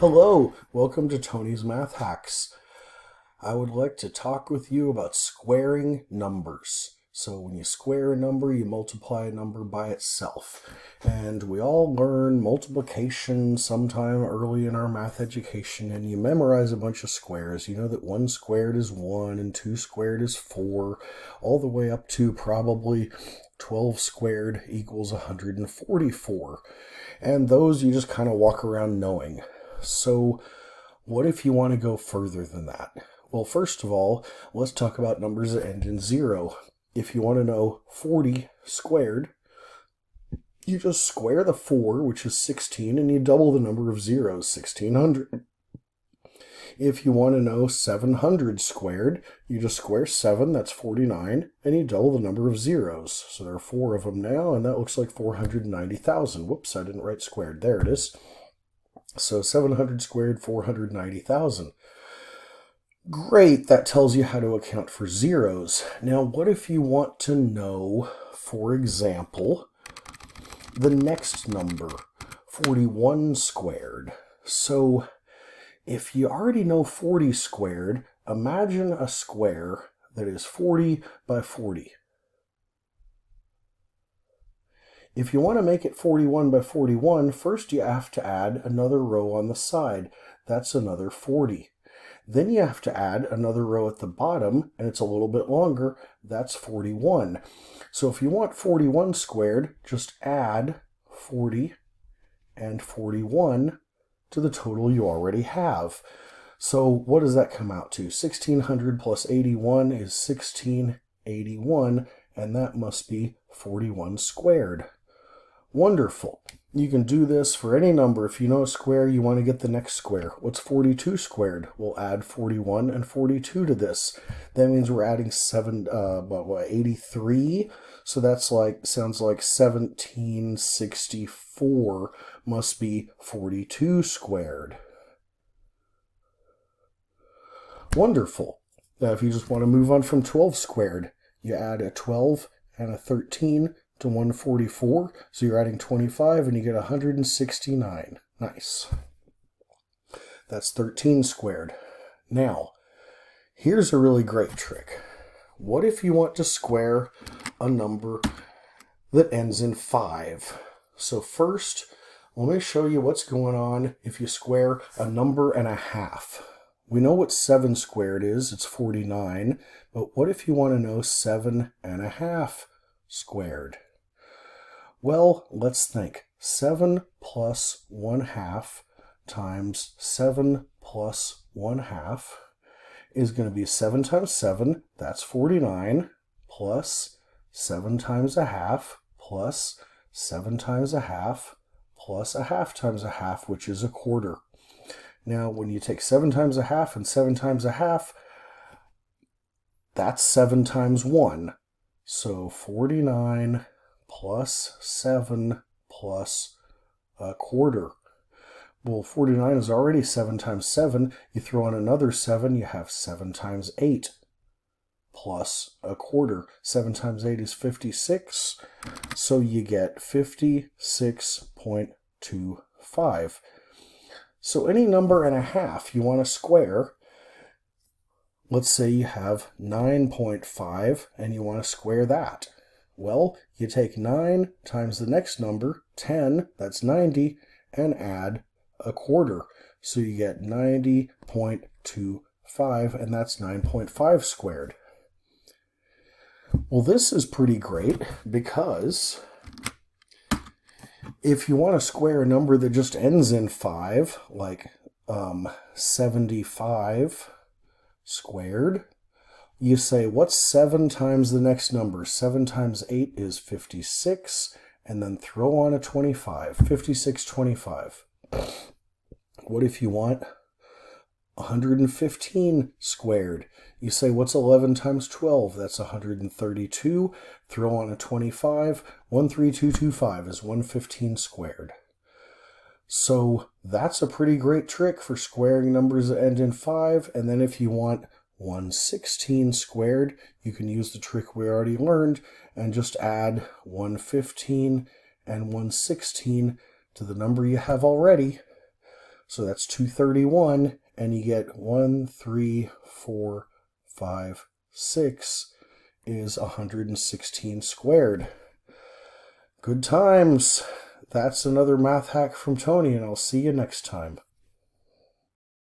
Hello, welcome to Tony's Math Hacks. I would like to talk with you about squaring numbers. So when you square a number, you multiply a number by itself. And we all learn multiplication sometime early in our math education, and you memorize a bunch of squares. You know that 1 squared is 1 and 2 squared is 4, all the way up to probably 12 squared equals 144. And those you just kind of walk around knowing. So what if you want to go further than that? Well, first of all, let's talk about numbers that end in 0. If you want to know 40 squared, you just square the 4, which is 16, and you double the number of zeros, 1600. If you want to know 700 squared, you just square 7, that's 49, and you double the number of zeros. So there are 4 of them now, and that looks like 490,000. Whoops, I didn't write squared. There it is. So 700 squared, 490,000. Great, that tells you how to account for zeros. Now, what if you want to know, for example, the next number, 41 squared? So if you already know 40 squared, imagine a square that is 40 by 40. If you want to make it 41 by 41, first you have to add another row on the side. That's another 40. Then you have to add another row at the bottom, and it's a little bit longer. That's 41. So if you want 41 squared, just add 40 and 41 to the total you already have. So what does that come out to? 1600 plus 81 is 1681, and that must be 41 squared. Wonderful. You can do this for any number. If you know a square, you want to get the next square. What's 42 squared? We'll add 41 and 42 to this. That means we're adding 83. So that's sounds like 1764 must be 42 squared. Wonderful. Now, if you just want to move on from 12 squared, you add a 12 and a 13 to 144, so you're adding 25 and you get 169. Nice. That's 13 squared. Now, here's a really great trick. What if you want to square a number that ends in 5? So first, let me show you what's going on if you square a number and a half. We know what 7 squared is, it's 49, but what if you want to know 7 and a half squared? Well, let's think. 7 plus 1/2 times 7 plus 1/2 is going to be 7 times 7, that's 49, plus 7 times a half, plus 7 times a half, plus a half times a half, which is a quarter. Now, when you take 7 times a half and 7 times a half, that's 7 times 1. So 49 plus 7 plus a quarter. Well, 49 is already 7 times 7. You throw in another 7, you have 7 times 8 plus a quarter. 7 times 8 is 56, so you get 56.25. So any number and a half you want to square, let's say you have 9.5 and you want to square that. Well, you take 9 times the next number, 10, that's 90, and add a quarter. So you get 90.25, and that's 9.5 squared. Well, this is pretty great because if you want to square a number that just ends in 5, like 75 squared, you say, what's 7 times the next number? 7 times 8 is 56, and then throw on a 25, 5625. What if you want 115 squared? You say, what's 11 times 12? That's 132. Throw on a 25. 13225 is 115 squared. So that's a pretty great trick for squaring numbers that end in 5. And then if you want 116 squared, you can use the trick we already learned and just add 115 and 116 to the number you have already. So that's 231, and you get 1, 3, 4, 5, 6 is 116 squared. Good times. That's another math hack from Tony, and I'll see you next time.